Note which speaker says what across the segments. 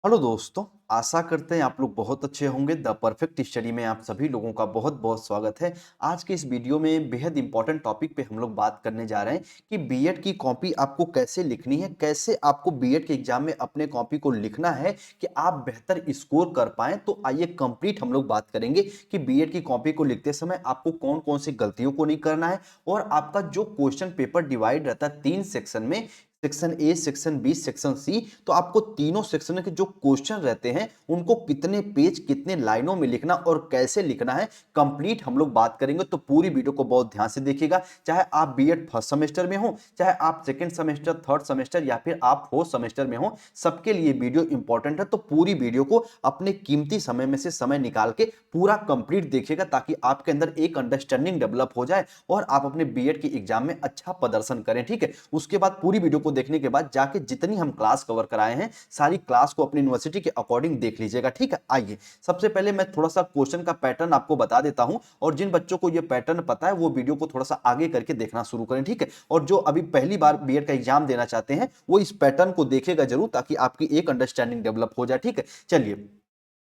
Speaker 1: Hello दोस्तों, आशा करते हैं आप लोग बहुत अच्छे होंगे। द परफेक्ट स्टडी में आप सभी लोगों का बहुत-बहुत स्वागत है। आज के इस वीडियो में बेहद इंपॉर्टेंट टॉपिक पे हम लोग बात करने जा रहे हैं कि बीएड की कॉपी आपको कैसे लिखनी है, कैसे आपको बीएड के एग्जाम में अपने कॉपी को लिखना है कि आप बेहतर स्कोर कर पाएँ। तो आइए कंप्लीट हम लोग बात करेंगे कि बीएड की कॉपी को लिखते समय आपको कौन-कौन सी गलतियों को नहीं करना है और आपका जो क्वेश्चन पेपर डिवाइड रहता है 3 सेक्शन में, section A, section B, section C, तो आपको तीनों सेक्शन के जो क्वेश्चन रहते हैं उनको कितने पेज कितने लाइनों में लिखना और कैसे लिखना है कंप्लीट हम लोग बात करेंगे। तो पूरी वीडियो को बहुत ध्यान से देखिएगा। चाहे आप बीएड फर्स्ट सेमेस्टर में हो, चाहे आप सेकंड सेमेस्टर, थर्ड सेमेस्टर या फिर आप फोर्थ सेमेस्टर में हो, सबके लिए वीडियो इंपॉर्टेंट है। तो पूरी वीडियो को अपने कीमती समय में से समय निकाल के पूरा कंप्लीट देखिएगा ताकि आपके अंदर एक अंडरस्टैंडिंग डेवलप हो जाए और आप अपने बीएड के एग्जाम में अच्छा प्रदर्शन करें। ठीक है, उसके बाद पूरी वीडियो को देखने के बाद जाके जितनी हम क्लास कवर कराए हैं सारी क्लास को अपनी यूनिवर्सिटी के अकॉर्डिंग देख लीजिएगा। ठीक है, आइए सबसे पहले मैं थोड़ा सा क्वेश्चन का पैटर्न आपको बता देता हूं और जिन बच्चों को ये पैटर्न पता है वो वीडियो को थोड़ा सा आगे करके देखना शुरू करें। ठीक है, और जो अभी पहली बार बीएड का एग्जाम देना चाहते हैं वो इस पैटर्न को देखेगा जरूर ताकि आपकी एक अंडरस्टैंडिंग डेवलप हो जाए। ठीक है, चलिए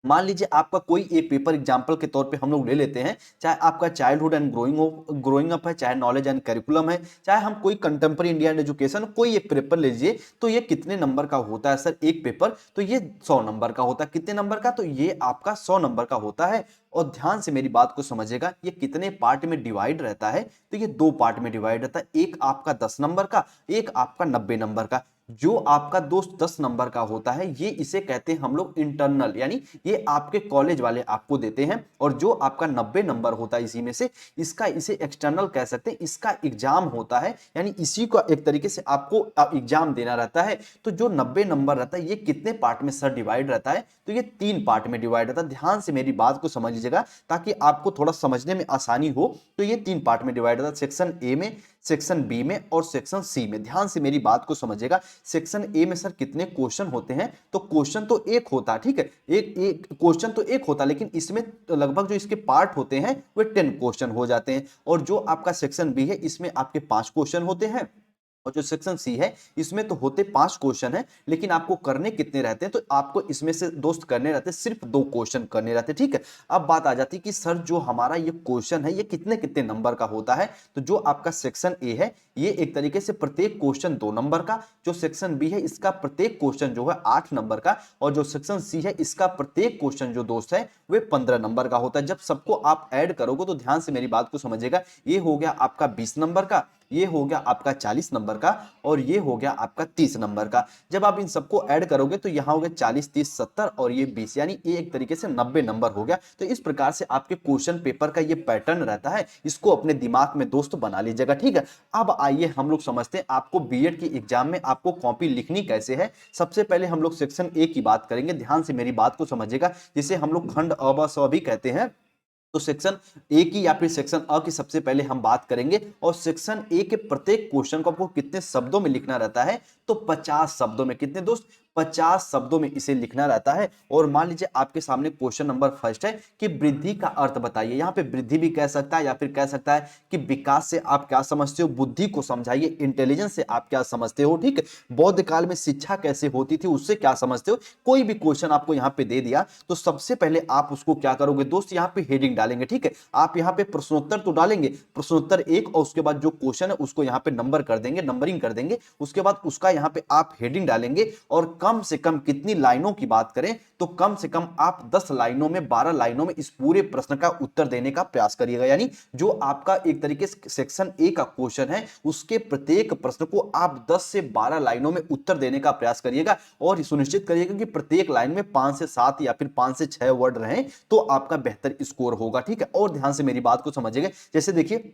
Speaker 1: मान लीजिए आपका कोई एक पेपर एग्जाम्पल के तौर पे हम लोग ले लेते हैं, चाहे आपका चाइल्डहुड एंड ग्रोइंग अप है, चाहे नॉलेज एंड करिकुलम है, चाहे हम कोई कंटेम्प्रेरी इंडियन एजुकेशन कोई एक पेपर ले लीजिए। तो ये कितने नंबर का होता है सर एक पेपर? तो ये 100 नंबर का होता है। कितने नंबर का? तो ये आपका 100 नंबर का होता है। और ध्यान से मेरी बात को समझिएगा, ये कितने पार्ट में डिवाइड रहता है? तो ये दो पार्ट में डिवाइड रहता है, एक आपका 10 नंबर का, एक आपका 90 नंबर का। जो आपका दोस्त 10 नंबर का होता है ये इसे कहते हैं हम लोग इंटरनल, यानी ये आपके कॉलेज वाले आपको देते हैं। और जो आपका 90 नंबर होता है इसी में से, इसका इसे एक्सटर्नल कह सकते हैं। इसका एग्जाम होता है, यानी इसी का एक तरीके से आपको एग्जाम देना रहता है। तो जो 90 नंबर रहता है ये कितने पार्ट में सर डिवाइड रहता है? तो ये 3 पार्ट में डिवाइड रहता है। ध्यान से मेरी बात को समझ लीजिएगा ताकि आपको थोड़ा समझने में आसानी हो। तो ये 3 पार्ट में डिवाइड रहता है, सेक्शन ए में, सेक्शन बी में और सेक्शन सी में। ध्यान से मेरी बात को समझिएगा। सेक्शन ए में सर कितने क्वेश्चन होते हैं? तो क्वेश्चन तो एक होता है। ठीक है, एक एक क्वेश्चन तो एक होता है, लेकिन इसमें लगभग जो इसके पार्ट होते हैं वे 10 क्वेश्चन हो जाते हैं। और जो आपका सेक्शन बी है इसमें आपके 5 क्वेश्चन होते हैं और जो सेक्शन सी है इसमें तो होते 5 क्वेश्चन है, लेकिन आपको करने कितने रहते हैं? तो आपको इसमें से दोस्त करने रहते हैं सिर्फ 2 क्वेश्चन करने रहते हैं। ठीक है, अब बात आ जाती है कि सर जो हमारा ये क्वेश्चन है ये कितने कितने नंबर का होता है? तो जो आपका सेक्शन ए है ये एक तरीके से प्रत्येक क्वेश्चन 2 नंबर का, जो सेक्शन बी है इसका प्रत्येक क्वेश्चन जो है 8 नंबर का, और जो सेक्शन सी है इसका प्रत्येक क्वेश्चन जो दोस्त है वे 15 नंबर का होता है। जब सबको आप ऐड करोगे तो ध्यान से मेरी बात को समझिएगा, ये हो गया आपका 20 नंबर का, ये हो गया आपका 40 नंबर का और ये हो गया आपका 30 नंबर का। जब आप इन सबको ऐड करोगे तो यहां हो गया 40, 30, 70 और ये 20, यानी ये एक तरीके से 90 नंबर हो गया। तो इस प्रकार से आपके क्वेश्चन पेपर का ये पैटर्न रहता है, इसको अपने दिमाग में दोस्त बना लीजिएगा। ठीक है, अब आइए हम लोग समझते हैं आपको बीएड की एग्जाम में आपको कॉपी लिखनी कैसे है। सबसे पहले हम लोग सेक्शन ए की बात करेंगे। ध्यान से मेरी बात को समझिएगा, जिसे हम लोग खंड अ ब स भी कहते हैं। तो सेक्शन ए की या फिर सेक्शन अ की सबसे पहले हम बात करेंगे। और सेक्शन ए के प्रत्येक क्वेश्चन को आपको कितने शब्दों में लिखना रहता है? तो 50 शब्दों में। कितने दोस्त? 50 शब्दों में इसे लिखना रहता है। और मान लीजिए आपके सामने क्वेश्चन नंबर फर्स्ट है कि वृद्धि का अर्थ बताइए। यहां पे वृद्धि भी कह सकता है या फिर कह सकता है कि विकास से आप क्या समझते हो, बुद्धि को समझाइए, इंटेलिजेंस से आप क्या समझते हो। ठीक है, बौद्ध काल में शिक्षा कैसे होती थी उससे क्या समझते हो। कोई भी क्वेश्चन आपको यहां पे दे दिया तो सबसे पहले आप उसको क्या करोगे दोस्त? यहां पे हेडिंग डालेंगे। ठीक है, आप यहां पे प्रश्नोत्तर तो डालेंगे, प्रश्नोत्तर एक, और उसके बाद जो क्वेश्चन है उसको यहां पे नंबर कर देंगे, नंबरिंग कर देंगे। उसके बाद उसका यहां पे आप हेडिंग डालेंगे और कम से कम कितनी लाइनों की बात करें तो कम से कम आप 10 लाइनों में, 12 लाइनों में इस पूरे प्रश्न का उत्तर देने का प्रयास करिएगा। यानी जो आपका एक तरीके से सेक्शन ए का क्वेश्चन है उसके प्रत्येक प्रश्न को आप 10 से 12 लाइनों में उत्तर देने का प्रयास करिएगा और सुनिश्चित करिएगा कि प्रत्येक लाइन में 5 से 7 या फिर 5 से 6 वर्ड रहें तो आपका बेहतर स्कोर होगा। ठीक है, और ध्यान से मेरी बात को समझिएगा। जैसे देखिए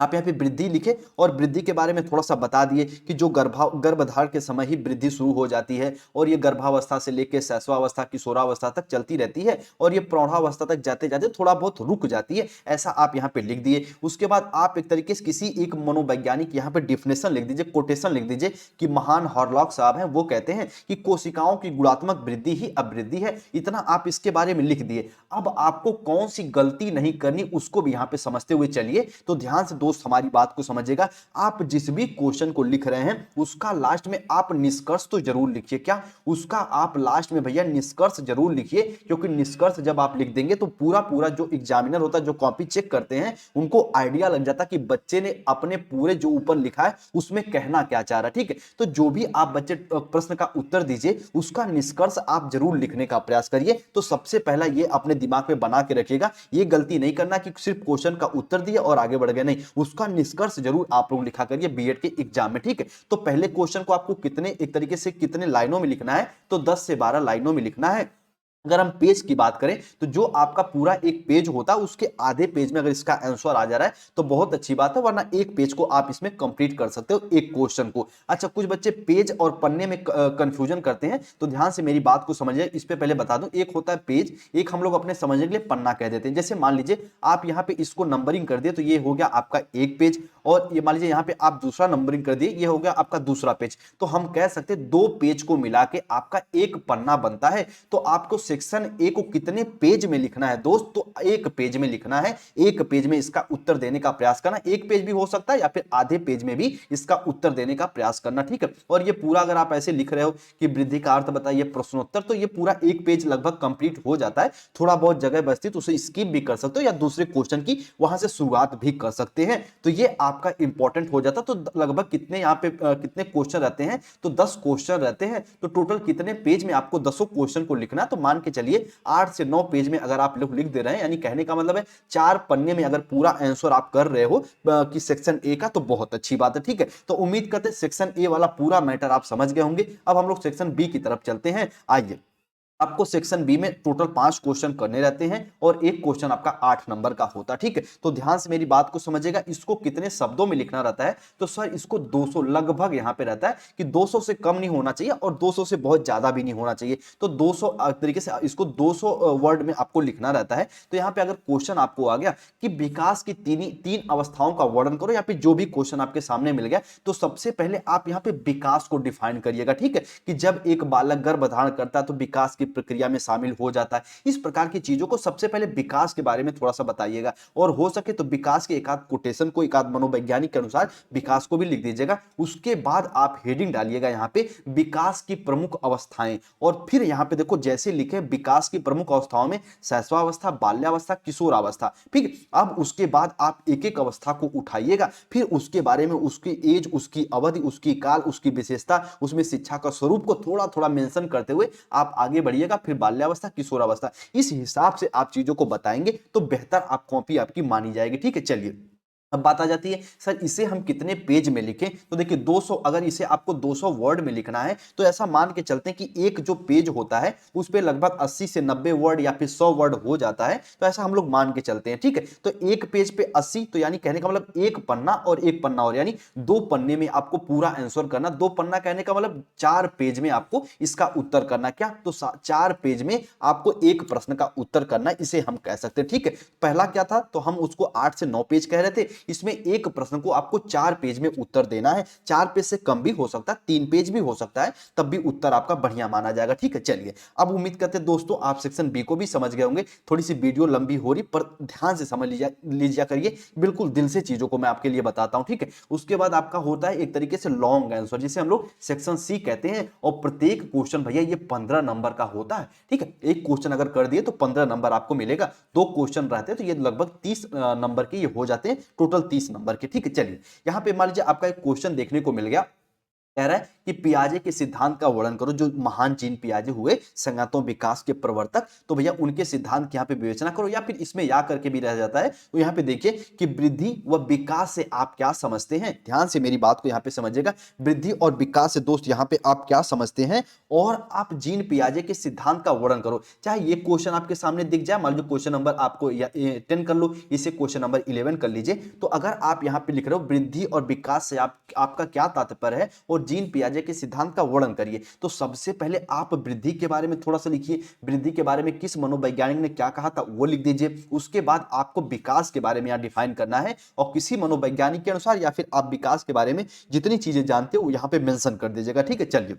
Speaker 1: आप यहाँ पे वृद्धि लिखे और वृद्धि के बारे में थोड़ा सा बता दिए कि जो गर्भधारण के समय ही वृद्धि शुरू हो जाती है और ये गर्भावस्था से लेकर शैशवावस्था, किशोरावस्था तक चलती रहती है और ये प्रौढ़ावस्था तक जाते जाते थोड़ा बहुत रुक जाती है, ऐसा आप यहाँ पे लिख दिए। उसके बाद आप एक तरीके से किसी एक मनोवैज्ञानिक यहाँ पे डिफिनेशन लिख दीजिए, कोटेशन लिख दीजिए कि महान हॉरलॉक साहब हैं वो कहते हैं कि कोशिकाओं की गुणात्मक वृद्धि ही अवृद्धि है। इतना आप इसके बारे में लिख दिए। अब आपको कौन सी गलती नहीं करनी उसको भी यहाँ पे समझते हुए चलिए। तो ध्यान से दोस्तों दोस्त हमारी बात को समझिएगा, आप जिस भी क्वेश्चन को लिख रहे हैं उसका लास्ट में आप निष्कर्ष तो जरूर लिखिए। क्या उसका आप लास्ट में भैया निष्कर्ष जरूर लिखिए, क्योंकि निष्कर्ष जब आप लिख देंगे तो पूरा पूरा जो एग्जामिनर होता है, जो कॉपी चेक करते हैं, उनको आइडिया लग जाता कि बच्चे ने अपने पूरे जो ऊपर लिखा है उसमें कहना क्या चाह रहा है। ठीक है, तो जो भी आप बच्चे प्रश्न का उत्तर दीजिए उसका निष्कर्ष आप जरूर लिखने का प्रयास करिए। तो सबसे पहला ये अपने दिमाग में बना के रखिएगा, ये गलती नहीं करना कि सिर्फ क्वेश्चन का उत्तर दिए और आगे बढ़ गए, नहीं, उसका निष्कर्ष जरूर आप लोग लिखा करिए बीएड के एग्जाम में। ठीक है, तो पहले क्वेश्चन को आपको कितने एक तरीके से कितने लाइनों में लिखना है, तो 10 से 12 लाइनों में लिखना है। अगर हम पेज की बात करें तो जो आपका पूरा एक पेज होता है उसके आधे पेज में अगर इसका आंसर आ जा रहा है तो बहुत अच्छी बात है, वरना एक पेज को आप इसमें कंप्लीट कर सकते हो, एक क्वेश्चन को। अच्छा, कुछ बच्चे पेज और पन्ने में कंफ्यूजन करते हैं, तो ध्यान से मेरी बात को समझिए। इस पे पहले बता दूं, एक होता है पेज, एक हम लोग अपने समझने के लिए पन्ना कह देते हैं। जैसे मान लीजिए आप यहाँ पे इसको नंबरिंग कर दिए तो ये हो गया आपका एक पेज, और ये मान लीजिए यहाँ पे आप दूसरा नंबरिंग कर दिए, ये हो गया आपका दूसरा पेज। तो हम कह सकते हैं दो पेज को मिला के आपका एक पन्ना बनता है। तो आपको सेक्शन ए को कितने पेज में लिखना है दोस्त, तो एक पेज में लिखना है। एक पेज में इसका उत्तर देने का प्रयास करना, एक पेज भी हो सकता है या फिर आधे पेज में भी इसका उत्तर देने का प्रयास करना। ठीक है, और ये पूरा अगर आप ऐसे लिख रहे हो कि वृद्धि का अर्थ बताइए प्रश्नोत्तर, तो ये पूरा एक पेज लगभग कंप्लीट हो जाता है। थोड़ा बहुत जगह बचती तो उसे स्किप भी कर सकते हो या दूसरे क्वेश्चन की वहां से शुरुआत भी कर सकते हैं। तो ये आपका इंपॉर्टेंट हो जाता। तो लगभग कितने यहाँ पे कितने क्वेश्चन रहते हैं, तो 10 क्वेश्चन रहते हैं। तो टोटल कितने पेज में आपको 10 क्वेश्चन को लिखना, तो मान के चलिए 8 से 9 पेज में अगर आप लोग लिख दे रहे हैं, यानी कहने का मतलब है 4 पन्ने में अगर पूरा आंसर आप कर रहे हो कि सेक्शन ए का, तो बहुत अच्छी बात है। ठीक है, तो उम्मीद करते हैं सेक्शन ए वाला पूरा मैटर आप समझ गए होंगे। अब हम लोग सेक्शन बी की तरफ चलते हैं। आइए, आपको सेक्शन बी में टोटल 5 क्वेश्चन करने रहते हैं और एक क्वेश्चन आपका 8 नंबर का होता है। ठीक है, तो ध्यान से मेरी बात को समझिएगा। इसको कितने शब्दों में लिखना रहता है, तो सर इसको 200 लगभग यहां पे रहता है कि 200 से कम नहीं होना चाहिए और 200 से बहुत ज्यादा भी नहीं होना चाहिए। तो 200 तरीके से इसको 200 वर्ड में आपको लिखना रहता है। तो यहां पे अगर क्वेश्चन आपको आ गया कि विकास की तीन अवस्थाओं का वर्णन करो, या फिर जो भी क्वेश्चन आपके सामने मिल गया, तो सबसे पहले आप यहां पे विकास को डिफाइन करिएगा। ठीक है, कि जब एक बालक गर्भ धारण करता है तो विकास की प्रक्रिया में शामिल हो जाता है। इस प्रकार की चीजों को सबसे पहले विकास के बारे में थोड़ा सा बताइएगा, और हो सके तो विकास के एक आध कोटेशन को, एक आध मनोवैज्ञानिक के अनुसार विकास को भी लिख दीजिएगा। उसके बाद आप हेडिंग डालिएगा यहाँ पे विकास की प्रमुख अवस्थाएं, और फिर यहाँ पे देखो जैसे लिखे विकास की प्रमुख अवस्थाओं में शैशवावस्था, बाल्यावस्था, किशोरावस्था। ठीक, अब उसके बाद आप एक एक अवस्था को उठाइएगा, फिर उसके बारे में उसकी एज, उसकी अवधि, उसकी काल, उसकी विशेषता, उसमें शिक्षा का स्वरूप को थोड़ा थोड़ा मेंशन करते हुए आप आगे बढ़िएगा। फिर बाल्यावस्था, किशोरावस्था, इस हिसाब से आप चीजों को बताएंगे तो बेहतर आप कॉपी आपकी मानी जाएगी। ठीक है, चलिए अब बात आ जाती है सर इसे हम कितने पेज में लिखें, तो देखिए 200, अगर इसे आपको 200 वर्ड में लिखना है तो ऐसा मान के चलते हैं कि एक जो पेज होता है उस पे लगभग 80 से 90 वर्ड या फिर 100 वर्ड हो जाता है। तो ऐसा हम लोग मान के चलते हैं। ठीक है, तो एक पेज पे 80, तो यानी कहने का मतलब एक पन्ना और एक पन्ना, और यानी 2 पन्ने में आपको पूरा आंसर करना। 2 पन्ना कहने का मतलब 4 पेज में आपको इसका उत्तर करना। क्या, तो 4 पेज में आपको एक प्रश्न का उत्तर करना, इसे हम कह सकते हैं। ठीक है, पहला क्या था, तो हम उसको 8 से 9 पेज कह रहे थे। इसमें एक प्रश्न को आपको 4 पेज में उत्तर देना है। 4 पेज से कम भी हो सकता है, 3 पेज भी हो सकता है, तब भी उत्तर आपका बढ़िया माना जाएगा। ठीक है, चलिए अब उम्मीद करते हैं दोस्तों आप सेक्शन बी को भी समझ गए होंगे। थोड़ी सी वीडियो लंबी हो रही, पर ध्यान से समझ लीजिए करिए, बिल्कुल दिल से चीजों को मैं आपके लिए बताता हूं। ठीक है, उसके बाद आपका होता है एक तरीके से लॉन्ग आंसर, जिसे हम लोग सेक्शन सी कहते हैं, और प्रत्येक क्वेश्चन भैया ये 15 नंबर का होता है। ठीक है, एक क्वेश्चन अगर कर दिए तो 15 नंबर आपको मिलेगा। 2 क्वेश्चन रहते हैं तो ये लगभग 30 नंबर के ये हो जाते हैं, टोटल 30 नंबर के। ठीक है, चलिए यहां पे मान लीजिए आपका एक क्वेश्चन देखने को मिल गया, कह रहा है कि पियाजे के सिद्धांत का वर्णन करो। जो महान जीन पियाजे हुए संज्ञानात्मक विकास के प्रवर्तक, तो भैया उनके सिद्धांत की यहाँ पे विवेचना करो, या फिर इसमें या करके भी रह जाता है। तो यहाँ पे देखिए कि वृद्धि व विकास से आप क्या समझते हैं। ध्यान से मेरी बात को यहाँ पे समझिएगा, वृद्धि और विकास से दोस्त यहाँ पे आप क्या समझते हैं, और आप जीन पियाजे के सिद्धांत का वर्णन करो। चाहे ये क्वेश्चन आपके सामने दिख जाए, मान लो क्वेश्चन नंबर आपको 10 कर लो, इसे क्वेश्चन नंबर 11 कर लीजिए। तो अगर आप यहाँ पे लिख रहे हो वृद्धि और विकास से आपका क्या तात्पर्य है, और जीन पियाजे के सिद्धांत का वर्णन करिए, तो सबसे पहले आप वृद्धि के बारे में थोड़ा सा लिखिए। वृद्धि के बारे में किस मनोवैज्ञानिक ने क्या कहा था वो लिख दीजिए। उसके बाद आपको विकास के बारे में यहां डिफाइन करना है, और किसी मनोवैज्ञानिक के अनुसार या फिर आप विकास के बारे में जितनी चीजें जानते हो यहां पे मेंशन कर दीजिएगा। ठीक है, चलिए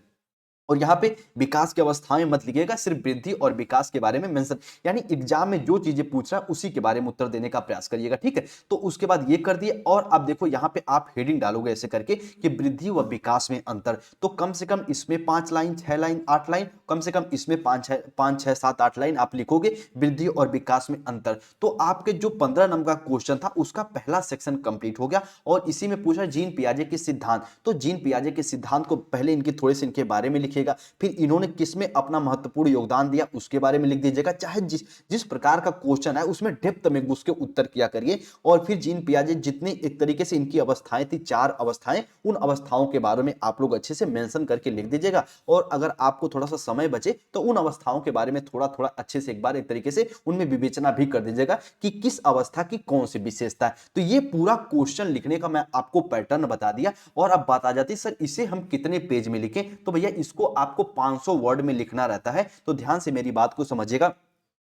Speaker 1: और यहाँ पे विकास की अवस्थाएं मत लिखिएगा, सिर्फ वृद्धि और विकास के बारे में मेंशन, यानी एग्जाम में जो चीजें पूछ रहा है उसी के बारे में उत्तर देने का प्रयास करिएगा, ठीक है। तो उसके बाद ये कर दिए, और अब देखो यहाँ पे आप हेडिंग डालोगे ऐसे करके कि वृद्धि व विकास में अंतर। तो कम से कम इसमें 5 लाइन, 6 लाइन, 8 लाइन, कम से कम इसमें 5, 6, 7, 8 लाइन आप लिखोगे, वृद्धि और विकास में अंतर। तो आपके जो 15 नंबर का क्वेश्चन था उसका पहला सेक्शन कंप्लीट हो गया। और इसी में पूछा जीन पियाजे के सिद्धांत, तो जीन पियाजे के सिद्धांत को पहले इनके थोड़े से इनके बारे में लिखिएगा, फिर इन्होंने किसमें अपना महत्वपूर्ण योगदान दिया उसके बारे में लिख दीजिएगा। चाहे जिस जिस प्रकार का क्वेश्चन है उसमें डेप्थ में घुस के उत्तर किया करिए। और फिर जीन पियाजे जितनी एक तरीके से इनकी अवस्थाएं थी, 4 अवस्थाएं, उन अवस्थाओं के बारे में आप लोग अच्छे से मेंशन करके लिख दीजिएगा। और अगर आपको थोड़ा सा समय बचे तो उन अवस्थाओं के बारे में थोड़ा थोड़ा अच्छे से एक बार एक तरीके से उनमें विवेचना भी कर दीजिएगा कि किस अवस्था की कौन सी विशेषता है। तो ये पूरा क्वेश्चन लिखने का मैं आपको पैटर्न बता दिया। और अब बात आ जाती है सर इसे हम कितने पेज में लिखें, तो भैया इसको आपको 500 वर्ड में लिखना रहता है। तो ध्यान से मेरी बात को समझिएगा,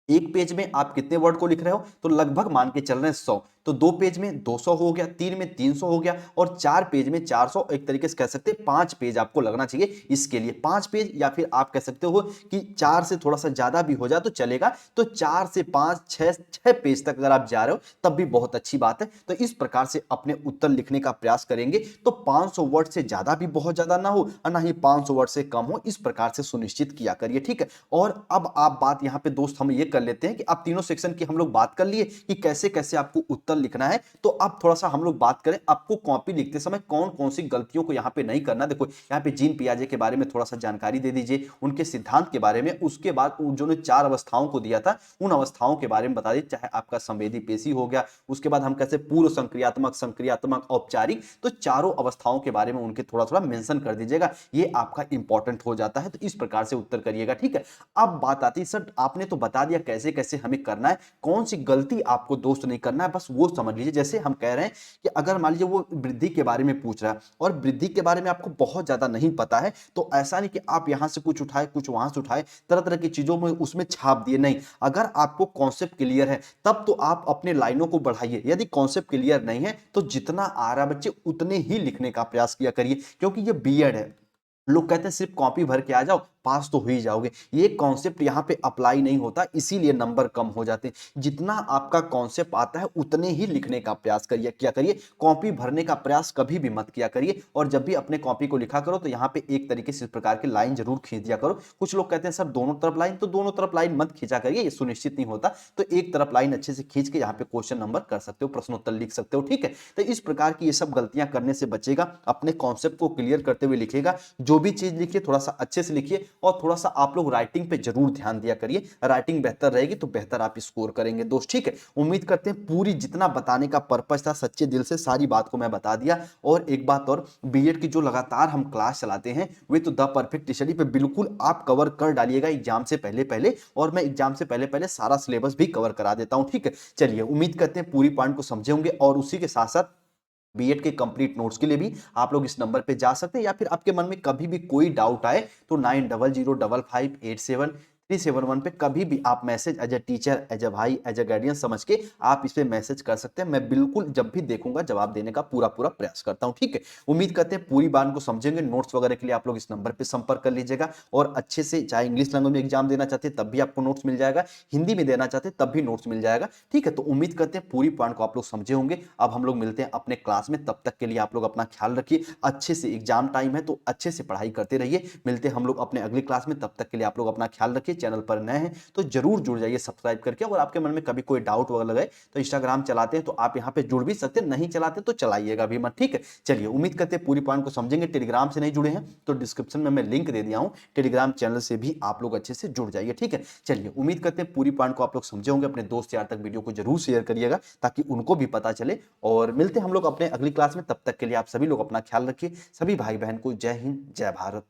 Speaker 1: एक पेज में आप कितने वर्ड को लिख रहे हो, तो लगभग मान के चल रहे हैं 100, तो 2 पेज में 200 हो गया, 3 में 300 हो गया, और 4 पेज में 400, एक तरीके से कह सकते हैं 5 पेज आपको लगना चाहिए इसके लिए, 5 पेज, या फिर आप कह सकते हो कि 4 से थोड़ा सा ज्यादा भी हो जाए तो चलेगा। तो 4 से 5, 6 पेज तक अगर आप जा रहे हो तब भी बहुत अच्छी बात है। तो इस प्रकार से अपने उत्तर लिखने का प्रयास करेंगे तो 500 वर्ड से ज्यादा भी बहुत ज्यादा ना हो और ना ही 500 वर्ड से कम हो, इस प्रकार से सुनिश्चित किया करिए, ठीक है। और अब आप बात यहाँ पे दोस्त हम ये कर लेते हैं कि अब तीनों सेक्शन की हम लोग बात कर लिए कि कैसे कैसे आपको उत्तर लिखना है। तो अब थोड़ा सा हम लोग बात करें आपको कॉपी लिखते समय कौन कौन सी गलतियों को यहाँ पे नहीं करना। देखो यहाँ पे जीन पियाजे के बारे में थोड़ा सा जानकारी दे दीजिए, उनके सिद्धांत के बारे में, उसके बाद जो ने 4 अवस्थाओं को दिया था उन अवस्थाओं के बारे में बता दीजिए, चाहे आपका संवेदी पेशी हो गया, उसके बाद हम कैसे पूर्व संक्रियात्मक, संक्रियात्मक, औपचारिक, तो चारों अवस्थाओं के बारे में उनके थोड़ा थोड़ा मेंशन कर दीजिएगा, ये आपका इंपॉर्टेंट हो जाता है। तो इस प्रकार से उत्तर करिएगा, ठीक है। अब बात आती है सर आपने तो बता दिया कैसे कैसे हमें करना है, कौन सी गलती आपको दोस्त नहीं करना है, बस वो समझ लीजिए। जैसे हम कह रहे हैं कि अगर मान लीजिए वो वृद्धि के बारे में पूछ रहा है और वृद्धि के बारे में आपको बहुत ज्यादा नहीं पता है, तो ऐसा नहीं कि आप यहां से कुछ उठाए कुछ वहां से उठाए, तरह तरह की चीजों में उसमें छाप दिए, नहीं। अगर आपको कॉन्सेप्ट क्लियर है तब तो आप अपने लाइनों को बढ़ाइए, यदि कॉन्सेप्ट क्लियर नहीं है तो जितना आ रहा है बच्चे उतने ही लिखने का प्रयास किया करिए, क्योंकि ये बीएड है। लोग कहते हैं सिर्फ कॉपी भर के आ जाओ पास तो हो ही जाओगे, ये कॉन्सेप्ट यहाँ पे अप्लाई नहीं होता, इसीलिए नंबर कम हो जाते हैं। जितना आपका कॉन्सेप्ट आता है उतने ही लिखने का प्रयास करिए, क्या करिए, कॉपी भरने का प्रयास कभी भी मत किया करिए। और जब भी अपने कॉपी को लिखा करो तो यहाँ पे एक तरीके से इस प्रकार की लाइन जरूर खींच दिया करो। कुछ लोग कहते हैं सर दोनों तरफ लाइन, तो दोनों तरफ लाइन मत खींचा करिए, ये सुनिश्चित नहीं होता। तो एक तरफ लाइन अच्छे से खींच के यहाँ पे क्वेश्चन नंबर कर सकते हो, प्रश्नोत्तर लिख सकते हो, ठीक है। तो इस प्रकार की ये सब गलतियां करने से बचेगा, अपने कॉन्सेप्ट को क्लियर करते हुए लिखेगा। जो भी चीज लिखिए थोड़ा सा अच्छे से लिखिए, और थोड़ा सा आप लोग राइटिंग पे जरूर ध्यान दिया करिए, राइटिंग बेहतर रहेगी तो बेहतर आप स्कोर करेंगे दोस्त, ठीक है। उम्मीद करते हैं पूरी जितना बताने का पर्पस था सच्चे दिल से सारी बात को मैं बता दिया। और एक बात और, बीएड की जो लगातार हम क्लास चलाते हैं वे तो द परफेक्ट स्टडी पे बिल्कुल आप कवर कर डालिएगा एग्जाम से पहले पहले, और मैं एग्जाम से पहले पहले सारा सिलेबस भी कवर करा देता हूं, ठीक है। चलिए उम्मीद करते हैं पूरी पॉइंट को समझे होंगे, और उसी के साथ साथ बीएड के कंप्लीट नोट्स के लिए भी आप लोग इस नंबर पे जा सकते हैं, या फिर आपके मन में कभी भी कोई डाउट आए तो 9005587371 पे कभी भी आप message as a teacher, as a भाई, एज ए गार्डियन समझ के आप इस पे मैसेज कर सकते हैं। मैं बिल्कुल जब भी देखूंगा जवाब देने का पूरा पूरा प्रयास करता हूं, ठीक है। उम्मीद करते हैं पूरी बात को समझेंगे। नोट्स वगैरह के लिए आप लोग इस नंबर पे संपर्क कर लीजिएगा, और अच्छे से चाहे इंग्लिश लैंग्वेज में एग्जाम देना चाहते हैं तब भी आपको नोट्स मिल जाएगा, हिंदी में देना चाहते हैं तब भी नोट्स मिल जाएगा, ठीक है। तो उम्मीद करते हैं पूरी पॉइंट को आप लोग समझे होंगे। अब हम लोग मिलते हैं अपने क्लास में, तब तक के लिए आप लोग अपना ख्याल रखिए, अच्छे से एग्जाम टाइम है तो अच्छे से पढ़ाई करते रहिए। मिलते हैं हम लोग अपने अगली क्लास में, तब तक के लिए आप लोग अपना ख्याल रखिए। चैनल पर नए हैं तो जरूर जुड़ जाइए सब्सक्राइब करके, और आपके मन में कभी कोई डाउट वगैरह लगे तो इंस्टाग्राम चलाते हैं तो आप यहाँ पे जुड़ भी सकते हैं, नहीं चलाते तो चलाइएगा भी मत, ठीक है। चलिए उम्मीद करते हैं पूरी पॉइंट को समझेंगे। टेलीग्राम से नहीं जुड़े हैं तो डिस्क्रिप्शन में मैं लिंक दे दिया हूं, टेलीग्राम चैनल से भी आप लोग अच्छे से जुड़ जाइए, ठीक है। चलिए उम्मीद करते हैं पूरी पॉइंट को आप लोग समझे होंगे। अपने दोस्त यार तक वीडियो को जरूर शेयर करिएगा ताकि उनको भी पता चले, और मिलते हैं हम लोग अपने अगली क्लास में। तब तक के लिए आप सभी लोग अपना ख्याल रखिए। सभी भाई बहन को जय हिंद, जय भारत।